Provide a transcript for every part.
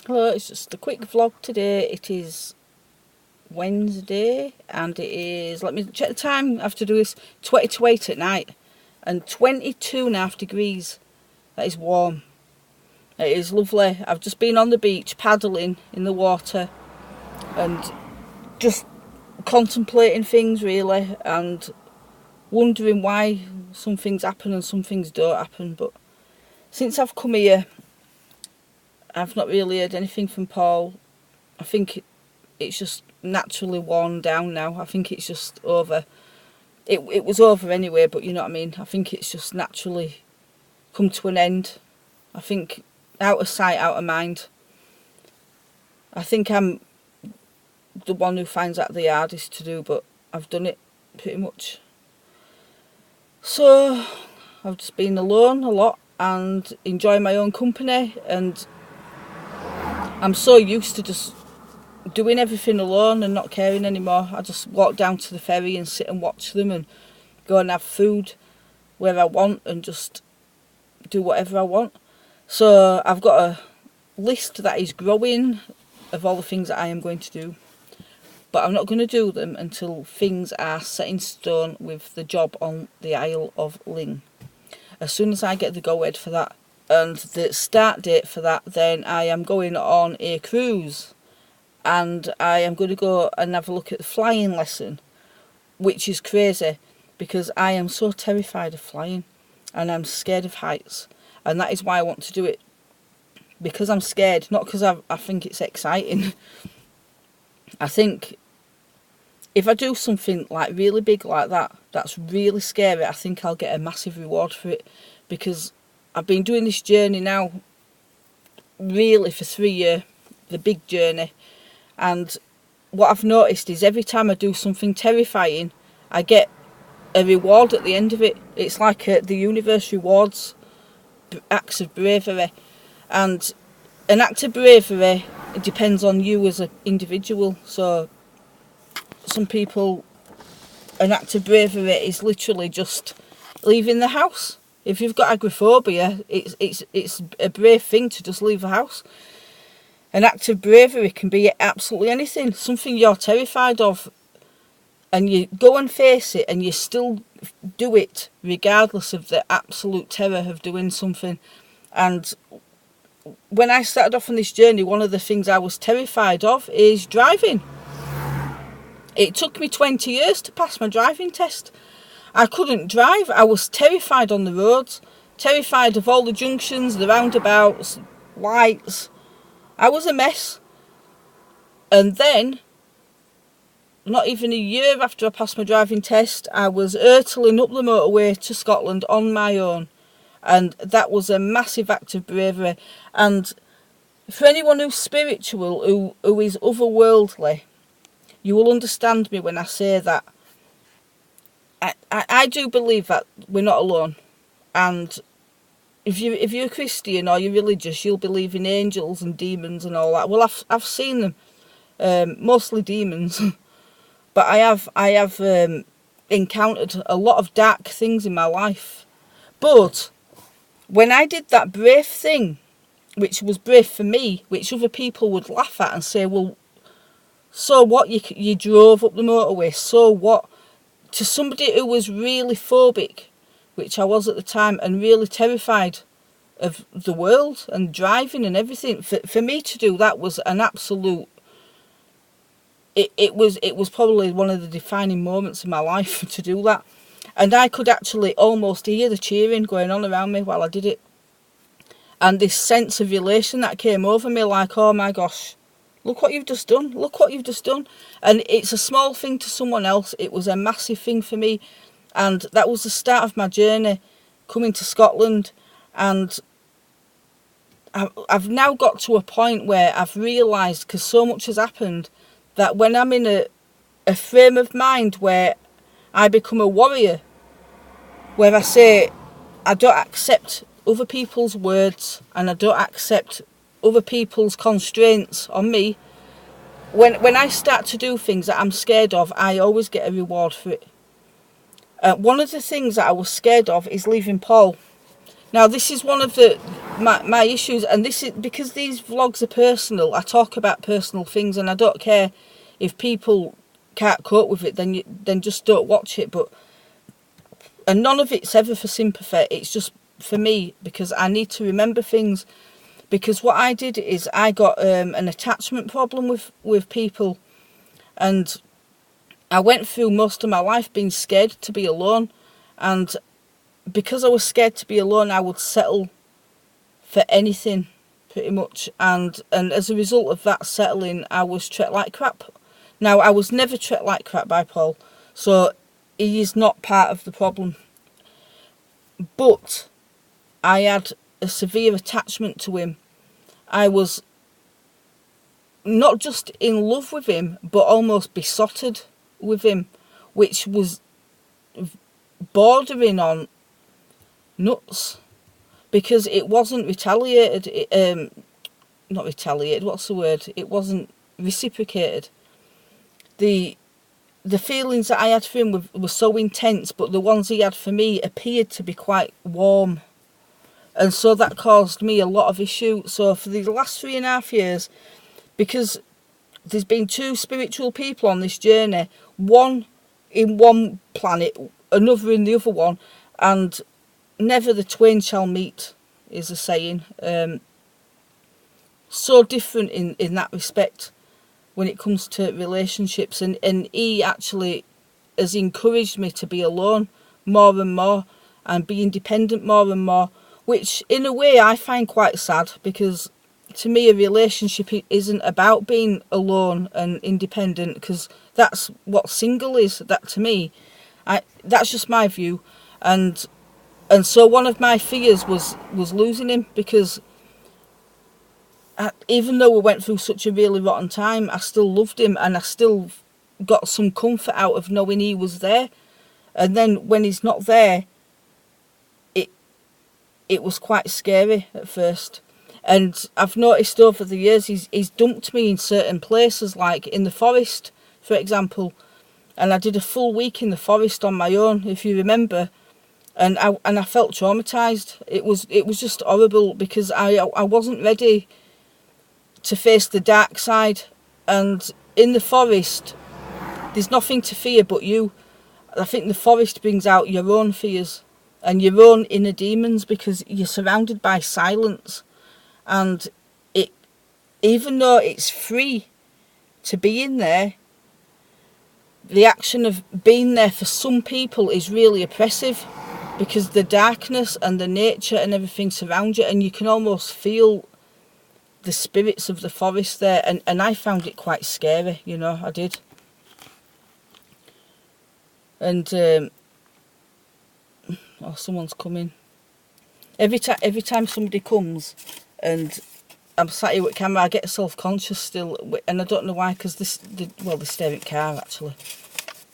Hello, it's just a quick vlog today. It is Wednesday and it is, let me check the time I have to do this, 20 to 8 at night and 22.5 degrees. That is warm. It is lovely. I've just been on the beach paddling in the water and just contemplating things really and wondering why some things happen and some things don't happen. But since I've come here, I've not really heard anything from Paul. I think it's just naturally worn down now. I think it's just over. It was over anyway, but you know what I mean. I think it's just naturally come to an end. I think out of sight, out of mind. I think I'm the one who finds that the hardest to do, but I've done it pretty much. So I've just been alone a lot and enjoying my own company, and I'm so used to just doing everything alone and not caring anymore. I just walk down to the ferry and sit and watch them and go and have food where I want and just do whatever I want. So I've got a list that is growing of all the things that I am going to do, but I'm not going to do them until things are set in stone with the job on the Isle of Ling. As soon as I get the go-ahead for that and the start date for that, then I am going on a cruise. And I am going to go and have a look at the flying lesson, which is crazy because I am so terrified of flying and I'm scared of heights. And that is why I want to do it, because I'm scared, not because I think it's exciting. I think if I do something like really big like that, that's really scary, I think I'll get a massive reward for it, because I've been doing this journey now really for 3 years, the big journey. And what I've noticed is every time I do something terrifying, I get a reward at the end of it. It's like the universe rewards acts of bravery. And an act of bravery depends on you as an individual. So some people, an act of bravery is literally just leaving the house. If you've got agoraphobia, it's a brave thing to just leave the house. An act of bravery can be absolutely anything, something you're terrified of, and you go and face it and you still do it regardless of the absolute terror of doing something. And when I started off on this journey, one of the things I was terrified of is driving. It took me 20 years to pass my driving test. I couldn't drive. I was terrified on the roads, terrified of all the junctions, the roundabouts, lights. I was a mess. And then, not even a year after I passed my driving test, I was hurtling up the motorway to Scotland on my own. And that was a massive act of bravery. And for anyone who's spiritual, who is otherworldly, you will understand me when I say that I do believe that we're not alone. And if you're a Christian or you're religious, you'll believe in angels and demons and all that. Well, I've seen them, mostly demons, but I have encountered a lot of dark things in my life. But when I did that brave thing, which was brave for me, which other people would laugh at and say, well, so what, you drove up the motorway, so what? To somebody who was really phobic, which I was at the time, and really terrified of the world and driving and everything, for me to do that was an absolute, it was probably one of the defining moments in my life to do that. And I could actually almost hear the cheering going on around me while I did it. And this sense of elation that came over me, like, oh my gosh, look what you've just done, look what you've just done. And it's a small thing to someone else, it was a massive thing for me. And that was the start of my journey, coming to Scotland. And I've now got to a point where I've realised, because so much has happened, that when I'm in a frame of mind where I become a warrior, where I say, I don't accept other people's words and I don't accept other people's constraints on me. When I start to do things that I'm scared of, I always get a reward for it. One of the things that I was scared of is leaving Paul. Now this is one of my issues, and this is because these vlogs are personal. I talk about personal things, and I don't care if people can't cope with it. Then just don't watch it. And none of it's ever for sympathy. It's just for me, because I need to remember things. Because what I did is I got an attachment problem with people, and I went through most of my life being scared to be alone, and because I was scared to be alone, I would settle for anything, pretty much. And as a result of that settling, I was treated like crap. Now, I was never treated like crap by Paul, so he is not part of the problem. But I had a severe attachment to him. I was not just in love with him, but almost besotted with him, which was bordering on nuts, because it wasn't retaliated. Not retaliated, what's the word? It wasn't reciprocated. The feelings that I had for him were so intense, but the ones he had for me appeared to be quite warm. And so that caused me a lot of issue. So for the last 3.5 years, because there's been 2 spiritual people on this journey, one in one planet, another in the other one, and never the twain shall meet, is a saying. So different in that respect when it comes to relationships, and he actually has encouraged me to be alone more and more and be independent more and more, which in a way I find quite sad, because to me a relationship isn't about being alone and independent, because that's what single is. That to me, that's just my view. And so one of my fears was losing him, because even though we went through such a really rotten time, I still loved him, and I still got some comfort out of knowing he was there. And then when he's not there, it was quite scary at first. And I've noticed over the years he's dumped me in certain places, like in the forest, for example. And I did a full week in the forest on my own, if you remember. And I felt traumatised. It was just horrible, because I wasn't ready to face the dark side. And in the forest, there's nothing to fear but you. I think the forest brings out your own fears and your own inner demons, because you're surrounded by silence. And even though it's free to be in there, the action of being there for some people is really oppressive, because the darkness and the nature and everything surround you, and you can almost feel the spirits of the forest there. And I found it quite scary, I did. And someone's coming. Every time somebody comes and I'm sat here with camera, I get self-conscious still, and I don't know why, because they're staring at car actually,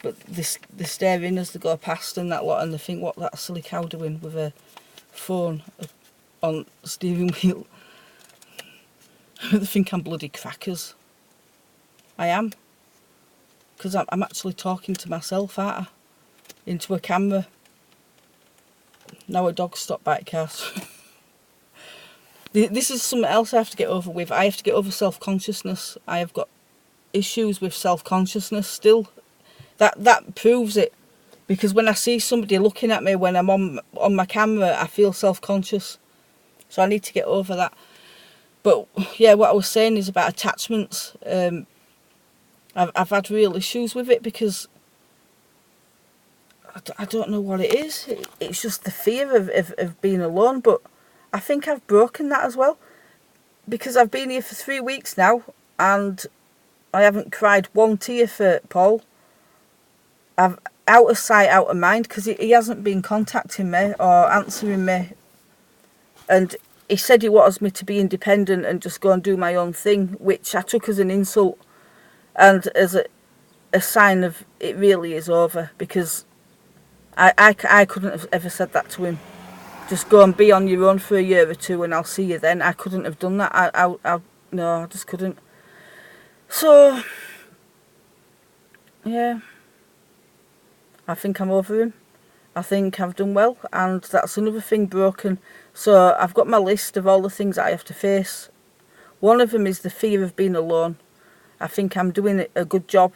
but they're staring as they go past and that lot, and they think, what that silly cow doing with her phone on steering wheel. They think I'm bloody crackers. I am, because I'm actually talking to myself, aren't I, into a camera. Now a dog stopped by cars. This is something else I have to get over with. I have to get over self-consciousness. I have got issues with self-consciousness still. That proves it, because when I see somebody looking at me when I'm on my camera, I feel self-conscious. So I need to get over that. But yeah, what I was saying is about attachments. I've had real issues with it, because I don't know what it is. It's just the fear of being alone. But I think I've broken that as well, because I've been here for 3 weeks now and I haven't cried one tear for Paul. I've out of sight, out of mind, because he hasn't been contacting me or answering me. And he said he wants me to be independent and just go and do my own thing, which I took as an insult and as a sign of it really is over, because I couldn't have ever said that to him. Just go and be on your own for a year or 2 and I'll see you then. I couldn't have done that. No, I just couldn't. So, yeah, I think I'm over him. I think I've done well, and that's another thing broken. So I've got my list of all the things that I have to face. One of them is the fear of being alone. I think I'm doing a good job,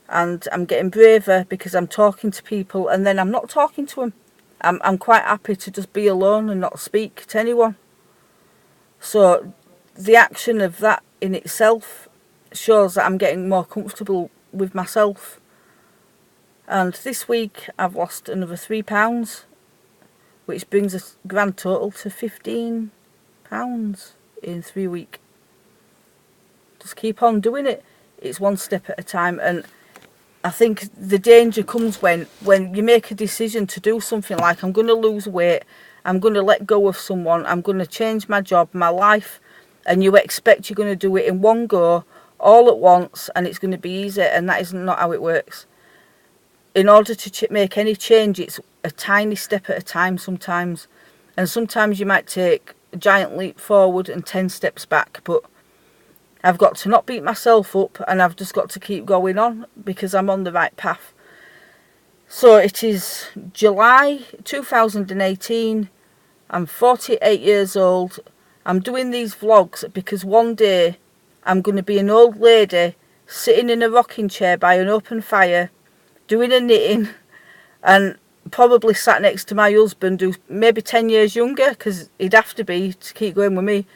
and I'm getting braver because I'm talking to people and then I'm not talking to them. I'm quite happy to just be alone and not speak to anyone. So the action of that in itself shows that I'm getting more comfortable with myself. And this week I've lost another £3, which brings a grand total to £15 in 3 weeks. Just keep on doing it. It's one step at a time. And I think the danger comes when you make a decision to do something like, I'm going to lose weight, I'm going to let go of someone, I'm going to change my job, my life, and you expect you're going to do it in one go, all at once, and it's going to be easy, and that is not how it works. In order to make any change, it's a tiny step at a time sometimes. And sometimes you might take a giant leap forward and 10 steps back, but I've got to not beat myself up, and I've just got to keep going on because I'm on the right path. So it is July 2018. I'm 48 years old. I'm doing these vlogs because one day I'm going to be an old lady sitting in a rocking chair by an open fire doing a knitting, and probably sat next to my husband, who's maybe 10 years younger because he'd have to be to keep going with me.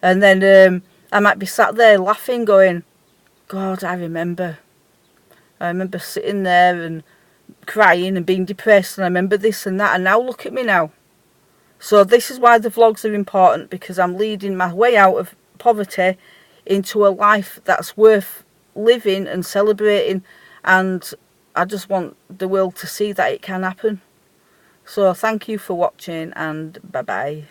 And then I might be sat there laughing, going, God, I remember sitting there and crying and being depressed, and I remember this and that, and now look at me now. So this is why the vlogs are important, because I'm leading my way out of poverty into a life that's worth living and celebrating, and I just want the world to see that it can happen. So thank you for watching, and bye bye.